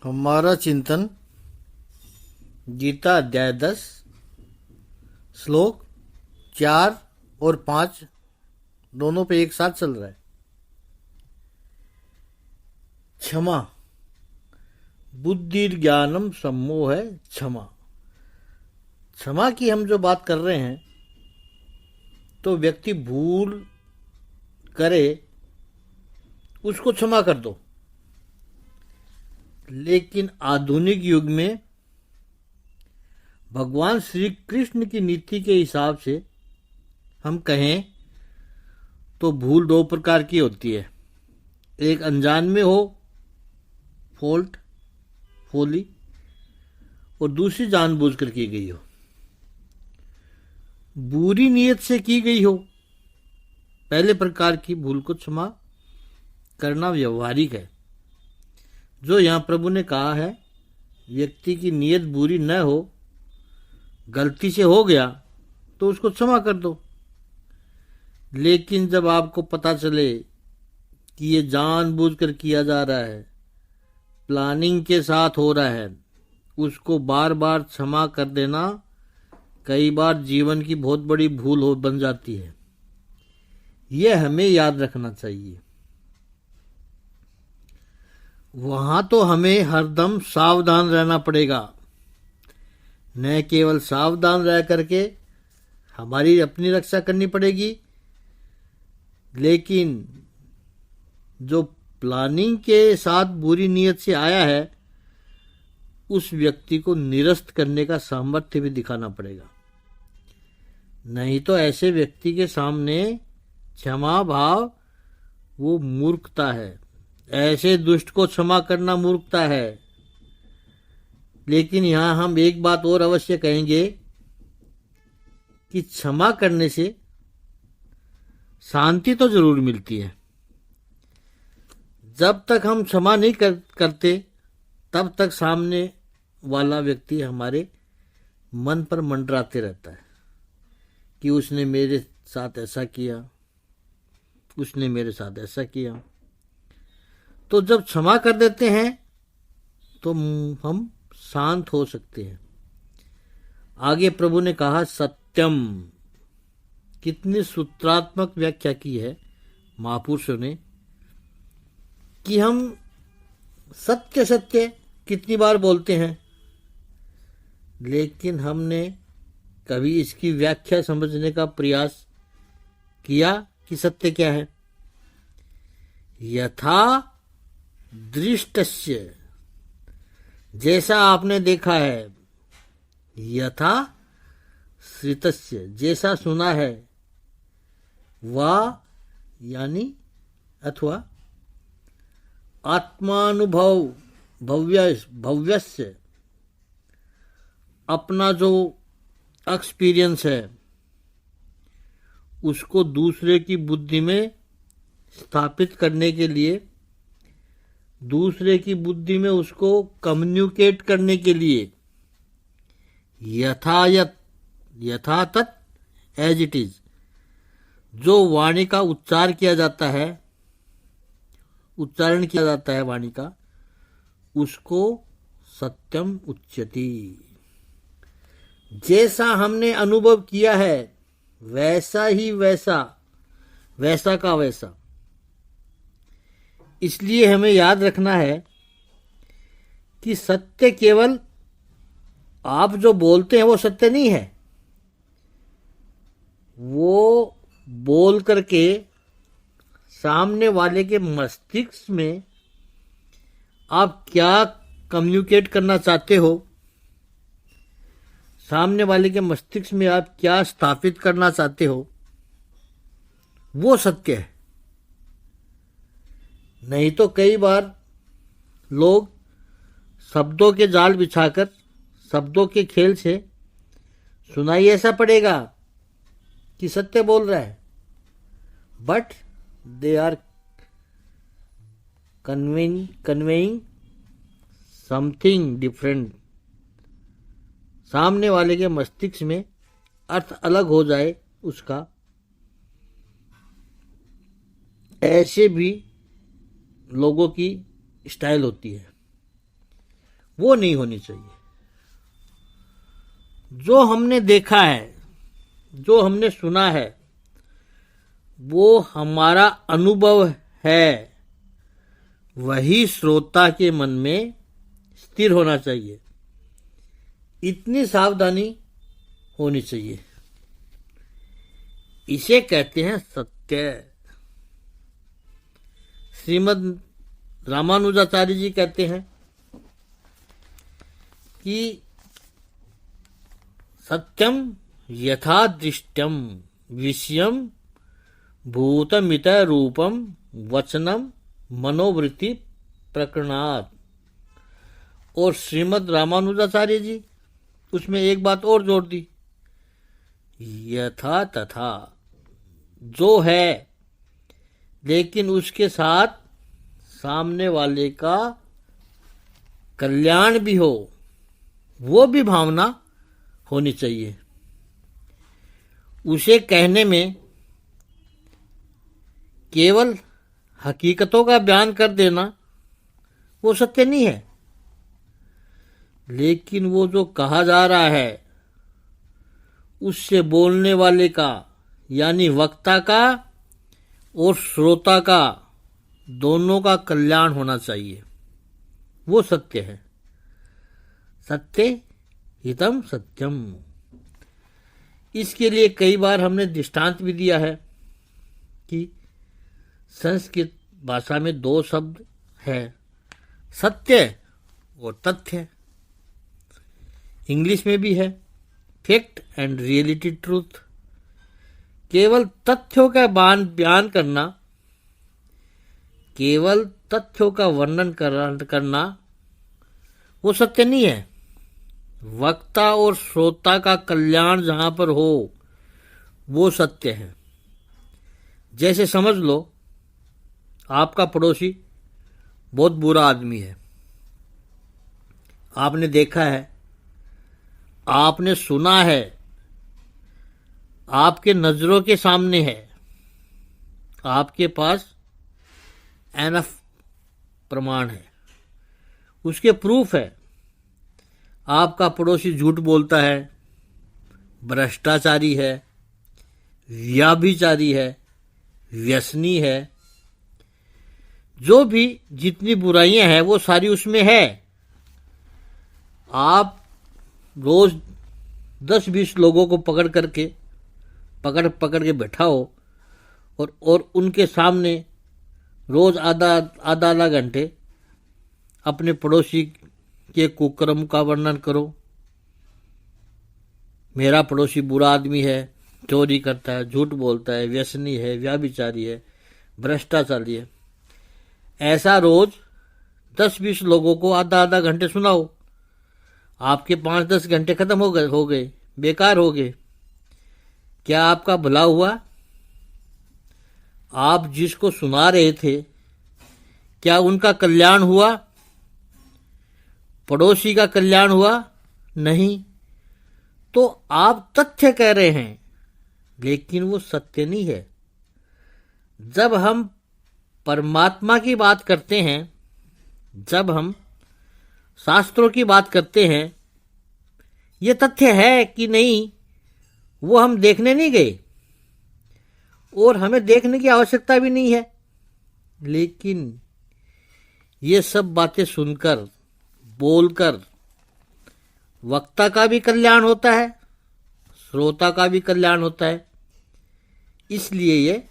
हमारा चिंतन गीता अध्याय 10 श्लोक 4 और 5 दोनों पे एक साथ चल रहा है। क्षमा बुद्धि ज्ञानम सम्मोह है क्षमा। क्षमा की हम जो बात कर रहे हैं तो व्यक्ति भूल करे उसको क्षमा कर दो, लेकिन आधुनिक युग में भगवान श्री कृष्ण की नीति के हिसाब से हम कहें तो भूल दो प्रकार की होती है। एक अनजान में हो फोली, और दूसरी जानबूझकर की गई हो, बुरी नीयत से की गई हो। पहले प्रकार की भूल को क्षमा करना व्यवहारिक है। जो यहाँ प्रभु ने कहा है, व्यक्ति की नीयत बुरी न हो, गलती से हो गया तो उसको क्षमा कर दो। लेकिन जब आपको पता चले कि ये जानबूझकर किया जा रहा है, प्लानिंग के साथ हो रहा है, उसको बार बार क्षमा कर देना कई बार जीवन की बहुत बड़ी भूल हो बन जाती है। यह हमें याद रखना चाहिए। वहां तो हमें हरदम सावधान रहना पड़ेगा। न केवल सावधान रह करके हमारी अपनी रक्षा करनी पड़ेगी, लेकिन जो प्लानिंग के साथ बुरी नीयत से आया है उस व्यक्ति को निरस्त करने का सामर्थ्य भी दिखाना पड़ेगा। नहीं तो ऐसे व्यक्ति के सामने क्षमा भाव वो मूर्खता है। ऐसे दुष्ट को क्षमा करना मूर्खता है। लेकिन यहां हम एक बात और अवश्य कहेंगे कि क्षमा करने से शांति तो जरूर मिलती है। जब तक हम क्षमा नहीं करते तब तक सामने वाला व्यक्ति हमारे मन पर मंडराते रहता है कि उसने मेरे साथ ऐसा किया, उसने मेरे साथ ऐसा किया। तो जब क्षमा कर देते हैं तो हम शांत हो सकते हैं। आगे प्रभु ने कहा सत्यम। कितनी सूत्रात्मक व्याख्या की है महापुरुषों ने कि हम सत्य सत्य कितनी बार बोलते हैं, लेकिन हमने कभी इसकी व्याख्या समझने का प्रयास किया कि सत्य क्या है। यथा दृष्टस्य, जैसा आपने देखा है, यथा श्रितस्य, जैसा सुना है, वा यानी अथवा आत्मानुभव भव्यस्य, अपना जो एक्सपीरियंस है उसको दूसरे की बुद्धि में स्थापित करने के लिए, दूसरे की बुद्धि में उसको कम्युनिकेट करने के लिए, यथा तत् एज इट इज, जो वाणी का उच्चारण किया जाता है वाणी का, उसको सत्यम उच्यति। जैसा हमने अनुभव किया है वैसा ही वैसा का वैसा। इसलिए हमें याद रखना है कि सत्य केवल आप जो बोलते हैं वो सत्य नहीं है। वो बोल करके सामने वाले के मस्तिष्क में आप क्या कम्युनिकेट करना चाहते हो, सामने वाले के मस्तिष्क में आप क्या स्थापित करना चाहते हो, वो सत्य है। नहीं तो कई बार लोग शब्दों के जाल बिछाकर, शब्दों के खेल से सुनाई ऐसा पड़ेगा कि सत्य बोल रहा है, but they are conveying something different. सामने वाले के मस्तिष्क में अर्थ अलग हो जाए उसका। ऐसे भी लोगों की स्टाइल होती है। वो नहीं होनी चाहिए। जो हमने देखा है, जो हमने सुना है, वो हमारा अनुभव है, वही श्रोता के मन में स्थिर होना चाहिए। इतनी सावधानी होनी चाहिए। इसे कहते हैं सत्य। श्रीमद् रामानुजाचार्य जी कहते हैं कि सत्यम यथा दृष्टम विषयम भूतमित रूपम वचनम मनोवृत्ति प्रकरणात्। और श्रीमद् रामानुजाचार्य जी उसमें एक बात और जोड़ दी, यथा तथा, जो है लेकिन उसके साथ सामने वाले का कल्याण भी हो, वो भी भावना होनी चाहिए। उसे कहने में केवल हकीकतों का बयान कर देना वो सत्य नहीं है, लेकिन वो जो कहा जा रहा है उससे बोलने वाले का यानी वक्ता का और श्रोता का दोनों का कल्याण होना चाहिए, वो सत्य है। सत्य हितम सत्यम। इसके लिए कई बार हमने दृष्टांत भी दिया है कि संस्कृत भाषा में दो शब्द है, सत्य और तथ्य। इंग्लिश में भी है, फैक्ट एंड रियलिटी ट्रूथ। केवल तथ्यों का बयान करना, केवल तथ्यों का वर्णन करना वो सत्य नहीं है। वक्ता और श्रोता का कल्याण जहां पर हो वो सत्य है। जैसे समझ लो आपका पड़ोसी बहुत बुरा आदमी है, आपने देखा है, आपने सुना है, आपके नजरों के सामने है, आपके पास एनफ प्रमाण है, उसके प्रूफ है। आपका पड़ोसी झूठ बोलता है, भ्रष्टाचारी है, व्याभिचारी है, व्यसनी है, जो भी जितनी बुराइयां हैं वो सारी उसमें है। आप रोज 10-20 लोगों को पकड़ के बैठा हो और उनके सामने रोज आधा घंटे अपने पड़ोसी के कुकर्म का वर्णन करो। मेरा पड़ोसी बुरा आदमी है, चोरी करता है, झूठ बोलता है, व्यसनी है, व्याभिचारी है, भ्रष्टाचारी है। ऐसा रोज 10-20 लोगों को आधा घंटे सुनाओ, आपके 5-10 घंटे खत्म हो गए, बेकार हो गए। क्या आपका भला हुआ? आप जिसको सुना रहे थे क्या उनका कल्याण हुआ? पड़ोसी का कल्याण हुआ? नहीं। तो आप तथ्य कह रहे हैं, लेकिन वो सत्य नहीं है। जब हम परमात्मा की बात करते हैं, जब हम शास्त्रों की बात करते हैं, ये तथ्य है कि नहीं वो हम देखने नहीं गए और हमें देखने की आवश्यकता भी नहीं है। लेकिन ये सब बातें सुनकर, बोलकर वक्ता का भी कल्याण होता है, श्रोता का भी कल्याण होता है। इसलिए ये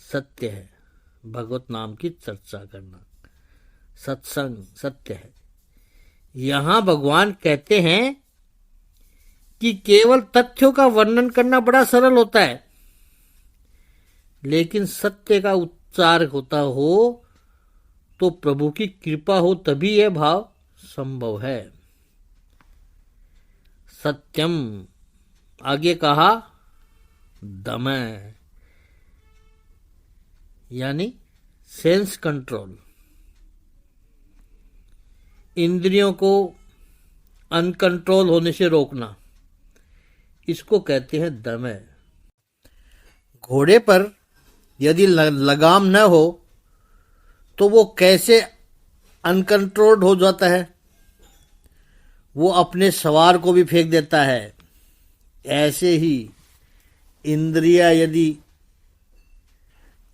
सत्य है। भगवत नाम की चर्चा करना, सत्संग सत्य है। यहां भगवान कहते हैं कि केवल तथ्यों का वर्णन करना बड़ा सरल होता है, लेकिन सत्य का उच्चार होता हो तो प्रभु की कृपा हो तभी यह भाव संभव है। सत्यम, आगे कहा दमय, यानी सेंस कंट्रोल, इंद्रियों को अनकंट्रोल होने से रोकना, इसको कहते हैं दमय। घोड़े पर यदि लगाम न हो तो वो कैसे अनकंट्रोल्ड हो जाता है? वो अपने सवार को भी फेंक देता है। ऐसे ही इंद्रिया यदि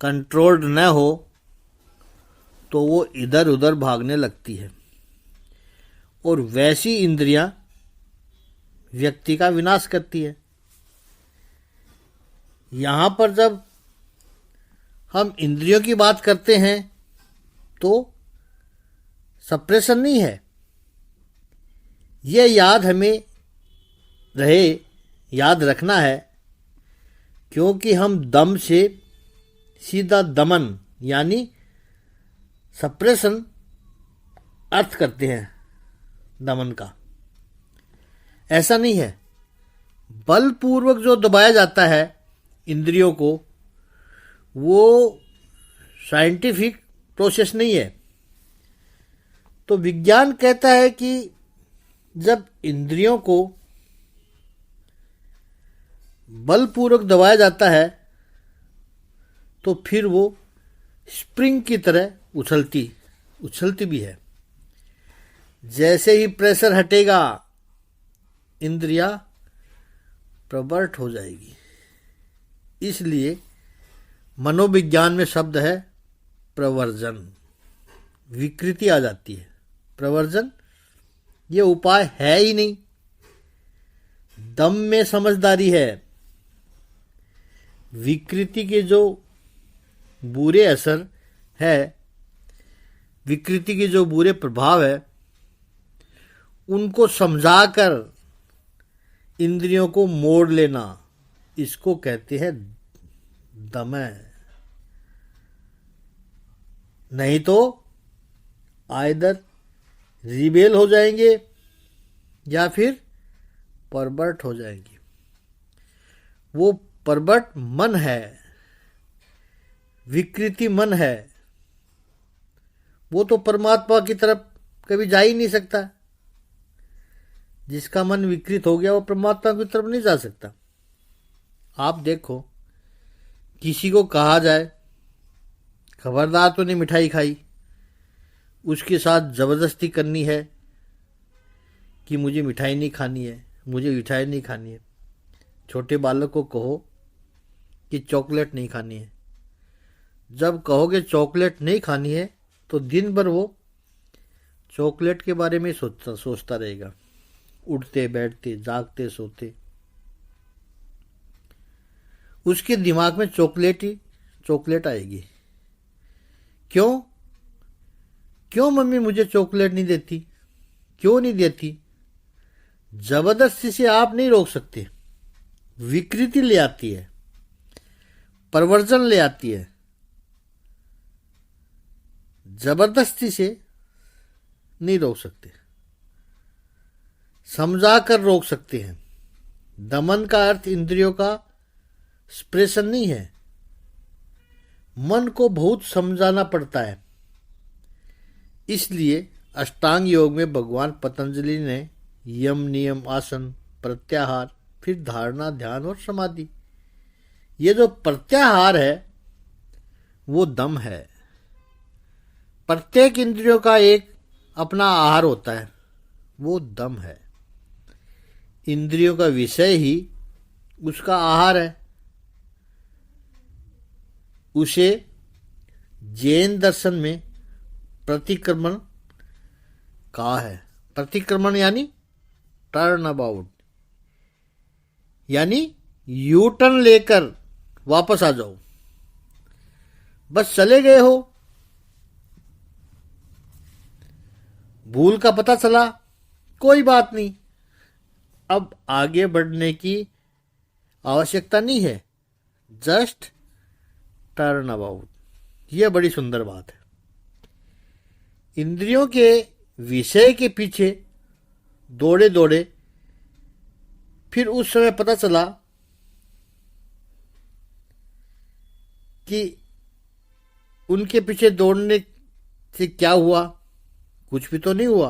कंट्रोल्ड न हो तो वो इधर उधर भागने लगती है, और वैसी इंद्रियां व्यक्ति का विनाश करती है। यहां पर जब हम इंद्रियों की बात करते हैं तो सप्रेशन नहीं है। यह याद हमें रहे, याद रखना है, क्योंकि हम दम से सीधा दमन यानी सप्रेशन अर्थ करते हैं दमन का। ऐसा नहीं है। बलपूर्वक जो दबाया जाता है इंद्रियों को, वो साइंटिफिक प्रोसेस नहीं है। तो विज्ञान कहता है कि जब इंद्रियों को बलपूर्वक दबाया जाता है तो फिर वो स्प्रिंग की तरह उछलती भी है। जैसे ही प्रेशर हटेगा इंद्रिया प्रवर्ट हो जाएगी। इसलिए मनोविज्ञान में शब्द है प्रवर्जन। विकृति आ जाती है। प्रवर्जन ये उपाय है ही नहीं। दम में समझदारी है। विकृति के जो बुरे असर है, विकृति के जो बुरे प्रभाव है, उनको समझाकर इंद्रियों को मोड़ लेना, इसको कहते हैं दमन। नहीं तो आइदर रिबेल हो जाएंगे या फिर परवर्ट हो जाएंगे। वो परवर्ट मन है, विकृति मन है, वो तो परमात्मा की तरफ कभी जा ही नहीं सकता। जिसका मन विकृत हो गया वो परमात्मा की तरफ नहीं जा सकता। आप देखो, किसी को कहा जाए खबरदार तो नहीं मिठाई खाई, उसके साथ जबरदस्ती करनी है कि मुझे मिठाई नहीं खानी है, मुझे मिठाई नहीं खानी है। छोटे बालक को कहो कि चॉकलेट नहीं खानी है, जब कहोगे चॉकलेट नहीं खानी है तो दिन भर वो चॉकलेट के बारे में सोचता रहेगा, उठते बैठते जागते सोते। उसके दिमाग में चॉकलेट ही चॉकलेट आएगी। क्यों क्यों मम्मी मुझे चॉकलेट नहीं देती, क्यों नहीं देती? जबरदस्ती से आप नहीं रोक सकते। विकृति ले आती है, परवर्जन ले आती है। जबरदस्ती से नहीं रोक सकते, समझा कर रोक सकते हैं। दमन का अर्थ इंद्रियों का स्प्रेशन नहीं है। मन को बहुत समझाना पड़ता है। इसलिए अष्टांग योग में भगवान पतंजलि ने यम, नियम, आसन, प्रत्याहार, फिर धारणा, ध्यान और समाधि, ये जो प्रत्याहार है वो दम है। प्रत्येक इंद्रियों का एक अपना आहार होता है, वो दम है। इंद्रियों का विषय ही उसका आहार है। उसे जैन दर्शन में प्रतिक्रमण कहा है। प्रतिक्रमण यानी टर्न अबाउट, यानी यू टर्न लेकर वापस आ जाओ। बस चले गए हो, भूल का पता चला, कोई बात नहीं, अब आगे बढ़ने की आवश्यकता नहीं है, जस्ट टर्न अबाउट। यह बड़ी सुंदर बात है। इंद्रियों के विषय के पीछे दौड़े दौड़े फिर उस समय पता चला कि उनके पीछे दौड़ने से क्या हुआ, कुछ भी तो नहीं हुआ।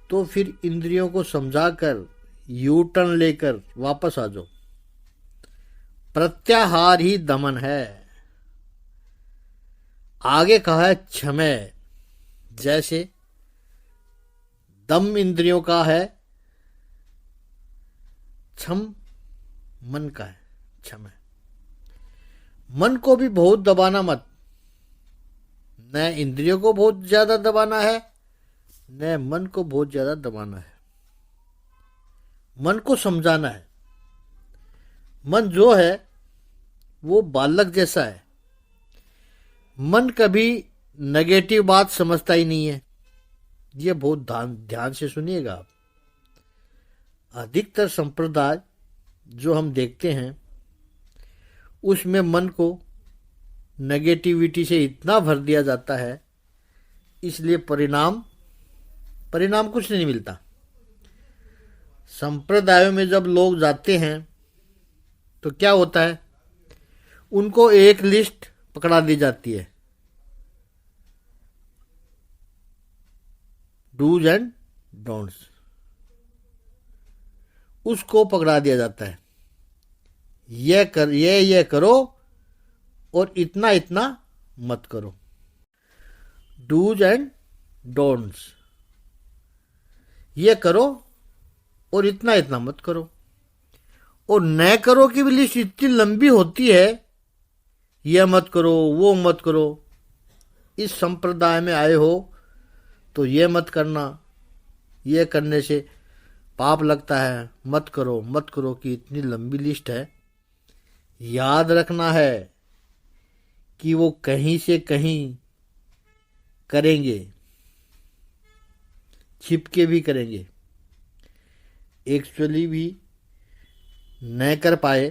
तो फिर इंद्रियों को समझाकर यू टर्न लेकर वापस आ जाओ। प्रत्याहार ही दमन है। आगे कहा है क्षमय। जैसे दम इंद्रियों का है, छम मन का है, छम है। मन को भी बहुत दबाना मत, न इंद्रियों को बहुत ज्यादा दबाना है, न मन को बहुत ज्यादा दबाना है। मन को समझाना है। मन जो है वो बालक जैसा है। मन कभी नेगेटिव बात समझता ही नहीं है। ये बहुत ध्यान से सुनिएगा आप। अधिकतर संप्रदाय जो हम देखते हैं उसमें मन को नेगेटिविटी से इतना भर दिया जाता है, इसलिए परिणाम कुछ नहीं मिलता। संप्रदायों में जब लोग जाते हैं तो क्या होता है, उनको एक लिस्ट पकड़ा दी जाती है, डूज एंड डोंट्स, उसको पकड़ा दिया जाता है। ये करो और इतना इतना मत करो। डूज एंड डोंट्स, ये करो और इतना इतना मत करो। और न करो की भी लिस्ट इतनी लंबी होती है, यह मत करो, वो मत करो। इस संप्रदाय में आए हो तो ये मत करना, ये करने से पाप लगता है, मत करो कि इतनी लंबी लिस्ट है। याद रखना है कि वो कहीं से कहीं करेंगे, छिपके भी करेंगे। एक्चुअली भी न कर पाए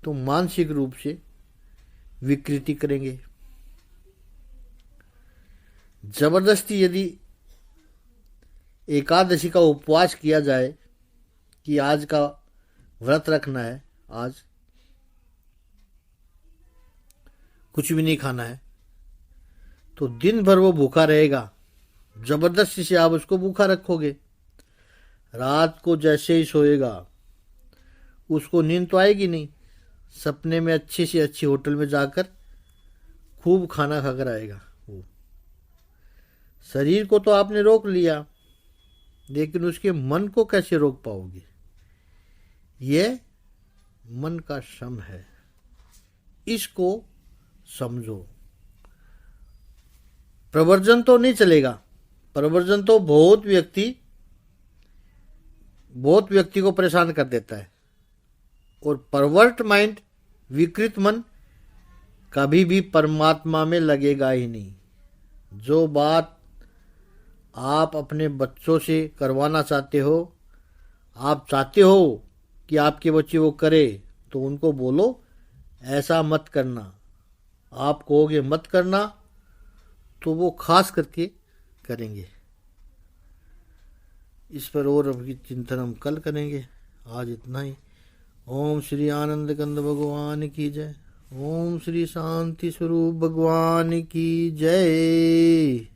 तो मानसिक रूप से विकृति करेंगे। जबरदस्ती यदि एकादशी का उपवास किया जाए कि आज का व्रत रखना है, आज कुछ भी नहीं खाना है, तो दिन भर वो भूखा रहेगा। जबरदस्ती से आप उसको भूखा रखोगे। रात को जैसे ही सोएगा उसको नींद तो आएगी नहीं, सपने में अच्छी से अच्छी होटल में जाकर खूब खाना खाकर आएगा। वो शरीर को तो आपने रोक लिया, लेकिन उसके मन को कैसे रोक पाओगे? ये मन का श्रम है, इसको समझो। प्रवर्जन तो नहीं चलेगा। प्रवर्जन तो बहुत व्यक्ति को परेशान कर देता है। और परवर्ट माइंड, विकृत मन, कभी भी परमात्मा में लगेगा ही नहीं। जो बात आप अपने बच्चों से करवाना चाहते हो, आप चाहते हो कि आपके बच्चे वो करे, तो उनको बोलो ऐसा मत करना। आप कहोगे मत करना तो वो खास करके करेंगे। इस पर और अभी चिंतन हम कल करेंगे। आज इतना ही। ओम श्री आनंद कंद भगवान की जय। ओम श्री शांति स्वरूप भगवान की जय।